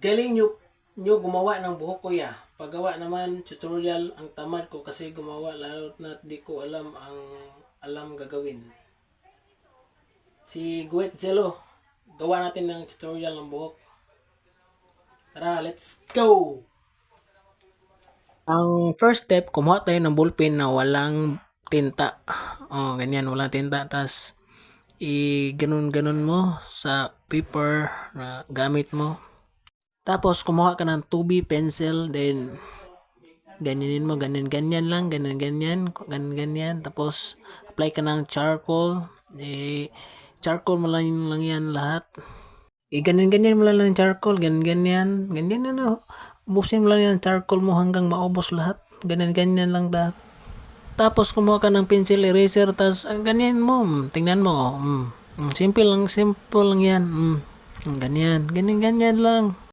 galing nyo gumawa ng buhok, kuya. Paggawa naman tutorial ang tamad ko kasi gumawa lalo na di ko alam gagawin. Si Guet Jello, gawa natin ng tutorial ng buhok. Tara, let's go! Ang first step, kumuha tayo ng ballpen na walang tinta. Ganyan, walang tinta. Tapos, ganun-ganun mo sa paper na gamit mo. Tapos, kumuha ka ng 2B pencil. Then, ganyanin mo, ganyan-ganyan lang. Ganyan-ganyan. Ganyan-ganyan. Tapos, apply ka ng charcoal. Charcoal mo lang yan lahat. Ganyan-ganyan mo lang ng charcoal. Ganyan-ganyan. Ganyan na. Ubusin mo lang yung charcoal mo hanggang maubos lahat. Ganyan-ganyan lang lahat. Tapos kumuha ka ng pencil eraser, tapos ganyan mo. Tingnan mo. Simple lang yan. Ganyan. Ganyan-ganyan lang.